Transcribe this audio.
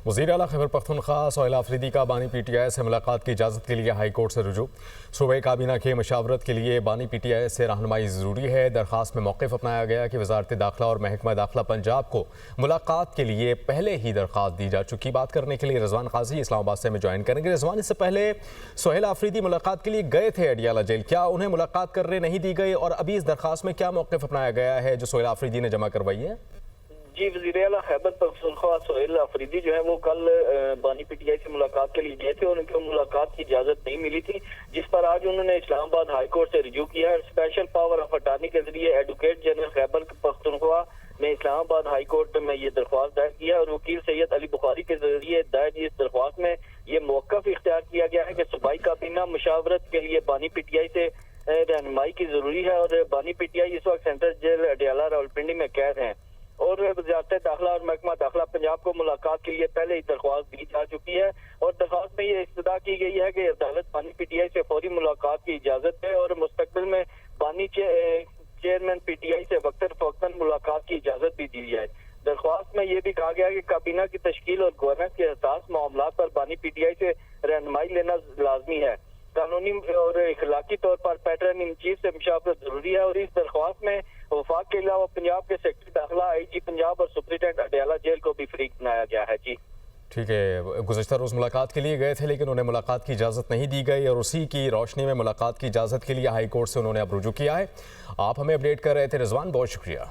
वज़ीर आला खैबर पख्तूनख्वा सोहेल आफरीदी का बानी PTI से मुलाकात की इजाज़त के लिए हाई कोर्ट से रुजू। सूबे काबीना के मशावरत के लिए बानी PTI से रहनुमाई ज़रूरी है। दरख्वास्त में मौक़िफ़ अपनाया गया कि वज़ारत दाखिला और महकमा दाखिला पंजाब को मुलाकात के लिए पहले ही दरख्वास्त दी जा चुकी। बात करने के लिए रिजवान काजी इस्लामाबाद से हमें ज्वाइन करेंगे। रिजवान, इससे पहले सोहेल आफरीदी मुलाकात के लिए गए थे अडियाला जेल, क्या उन्हें मुलाकात करने नहीं दी गई और अभी इस दरख्वास्त में क्या मौक़िफ़ अपनाया गया है जो सोहेल आफरीदी ने जमा करवाई है? जी, वज़ीर आला खैबर पख्तूनख्वा सोहेल आफरीदी जो है वो कल बानी PTI से मुलाकात के लिए गए थे और उनको मुलाकात की इजाजत नहीं मिली थी, जिस पर आज उन्होंने इस्लामाबाद हाई कोर्ट से रिज्यू किया है। स्पेशल पावर ऑफ अटॉर्नी के जरिए एडवोकेट जनरल खैबर पख्तूनख्वा ने इस्लामाबाद हाई कोर्ट में ये दरख्वास्त दायर किया है और वकील सैयद अली बुखारी के जरिए दायर इस दरख्वास्त में ये मौक़िफ़ इख्तियार किया गया है कि सूबाई काबीना मुशावरत के लिए बानी PTI से रहनुमाई की जरूरी है और बानी PTI इस वक्त सेंट्रल जेल अडियाला रावलपिंडी में कैद हैं और वज़ारत दाखिला और महकमा दाखिला पंजाब को मुलाकात के लिए पहले ही दरख्वास्त दी जा चुकी है और दरख्वास्त में ये इस्तदा की गई है कि अदालत बानी PTI से फौरी मुलाकात की इजाजत है और मुस्तकबिल में बानी चेयरमैन PTI से वक्तन फ़ौक्तन मुलाकात की इजाजत भी दी जाए। दरख्वास्त में ये भी कहा गया कि काबीना की तश्कील और गवर्नेंस के हसास मामलात पर बानी PTI से रहनुमाई लेना लाजमी है। कानूनी और इखलाकी तौर पर पैटर्न इन चीफ से मुशावरत जरूरी है और इस दरख्वास्त में वफाक के अलावा पंजाब के सेक्रेटरी दाखिला, IG पंजाब और सुप्रिटेंडेंट अडियाला जेल को भी फरीक बनाया गया है। जी ठीक है, गुज़श्ता रोज़ मुलाकात के लिए गए थे लेकिन उन्हें मुलाकात की इजाज़त नहीं दी गई और उसी की रोशनी में मुलाकात की इजाज़त के लिए हाई कोर्ट से उन्होंने अब रुजू किया है। आप हमें अपडेट कर रहे थे रिजवान, बहुत शुक्रिया।